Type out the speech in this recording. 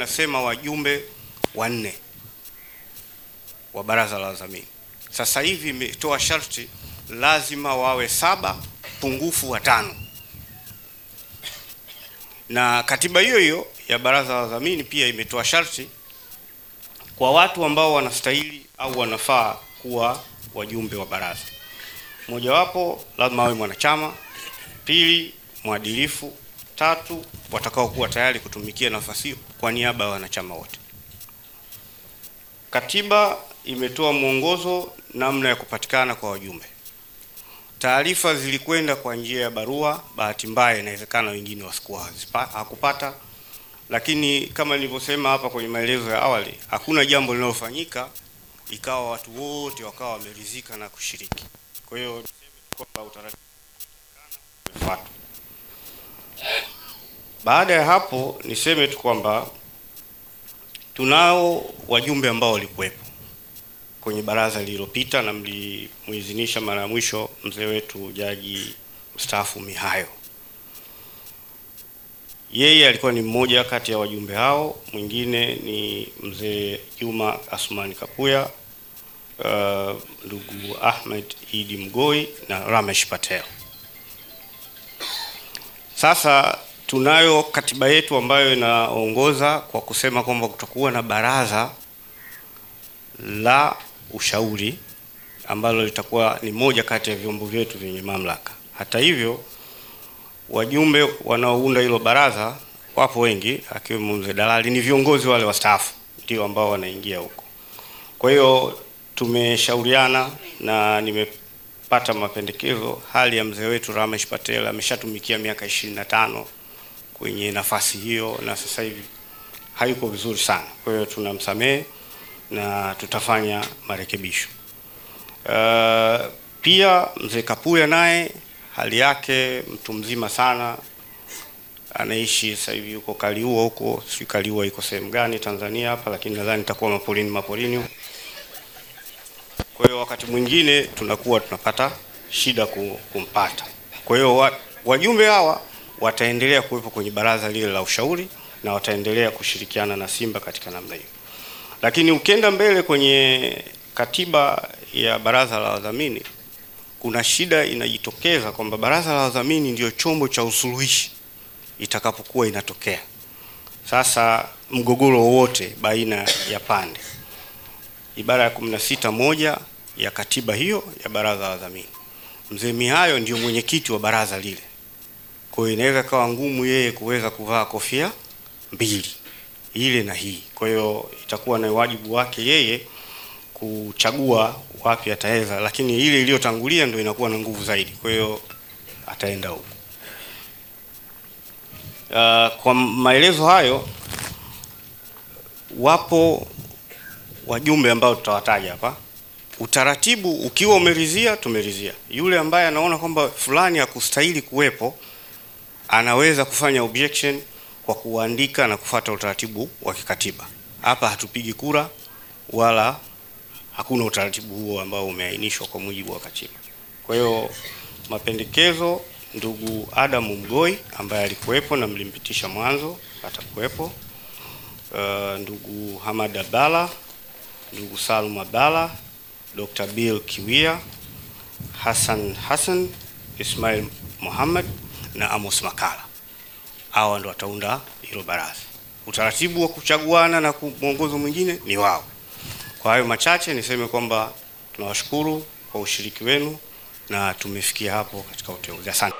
nasema wajumbe 4 wa baraza la wadhamini. Sasa hivi imetoa sharti lazima wawe 7 pungufu 5, na katiba hiyo hiyo ya baraza la wadhamini pia imetoa sharti kwa watu ambao wanastahili au wanafaa kuwa wajumbe wa baraza. Mojawapo, lazima awe mwanachama; 2, mwadilifu; 3, watakao kuwa tayari kutumikia nafasi hiyo kwa niaba ya wanachama wote. Katiba imetoa mwongozo namna ya kupatikana kwa wajumbe. Taarifa zilikwenda kwa njia ya barua, bahati mbaya inawezekana wengine hakupata, lakini kama nilivyosema hapa kwenye maelezo ya awali, hakuna jambo linalofanyika ikawa watu wote wakawa wameridhika na kushiriki. Kwa hiyo kwa utaratibu umefuatwa. Baada ya hapo, niseme tu kwamba tunao wajumbe ambao walikuwepo kwenye baraza lililopita na mlimuidhinisha mara ya mwisho mzee wetu Jaji mstaafu Mihayo. Yeye alikuwa ni mmoja kati ya wajumbe hao. Mwingine ni mzee Juma Asmani Kapuya, ndugu Ahmed Idi Mgoi na Ramesh Patel. Sasa tunayo katiba yetu ambayo inaongoza kwa kusema kwamba kutakuwa na baraza la ushauri ambalo litakuwa ni moja kati ya vyombo vyetu vyenye mamlaka. Hata hivyo, wajumbe wanaounda hilo baraza wapo wengi, akiwemo mzee Dalali, ni viongozi wale wastaafu ndio ambao wanaingia huko. Kwa hiyo tumeshauriana na nimepata mapendekezo. Hali ya mzee wetu Ramesh Patel ameshatumikia miaka 25 kwenye nafasi hiyo na sasa hivi hayuko vizuri sana. Kwa hiyo tunamsamehe na tutafanya marekebisho. Pia mzee Kapuya naye hali yake, mtu mzima sana, anaishi sasa hivi yuko Kaliua huko, si Kaliua iko sehemu gani Tanzania hapa, lakini nadhani itakuwa maporini. Kwa hiyo wakati mwingine tunakuwa tunapata shida kumpata. Kwa hiyo wajumbe hawa wataendelea kuwepo kwenye baraza lile la ushauri na wataendelea kushirikiana na Simba katika namna hiyo. Lakini ukienda mbele kwenye katiba ya baraza la wadhamini, kuna shida inajitokeza kwamba baraza la wadhamini ndio chombo cha usuluhishi itakapokuwa inatokea sasa mgogoro wowote baina ya pande. Ibara ya 16(1) ya katiba hiyo ya baraza la wadhamini, mzee Mihayo ndio mwenyekiti wa baraza lile. Kwa hiyo inaweza kawa ngumu yeye kuweza kuvaa kofia mbili, ile na hii. Kwa hiyo itakuwa na wajibu wake yeye kuchagua wapi ataweza, lakini ile iliyotangulia ndio inakuwa na nguvu zaidi. Kwa hiyo ataenda huko. Kwa maelezo hayo, wapo wajumbe ambao tutawataja hapa. Utaratibu ukiwa umeridhia, tumeridhia. Yule ambaye anaona kwamba fulani hakustahili kuwepo, anaweza kufanya objection kwa kuandika na kufuata utaratibu wa kikatiba. Hapa hatupigi kura wala hakuna utaratibu huo ambao umeainishwa kwa mujibu wa katiba. Kwa hiyo mapendekezo, ndugu Adam Mgoi ambaye alikuwepo na mlimpitisha mwanzo atakuwepo, ndugu Hamad Abdalla, ndugu Salum Abdalla, Dr. Bill Kiwia, Hassan, Ismail Muhammad na Amos Makala. Hawa ndio wataunda hilo baraza. Utaratibu wa kuchaguana na mwongozo mwingine ni wao. Kwa hayo machache niseme kwamba tunawashukuru kwa ushiriki wenu na tumefikia hapo katika uteuzi. Asante.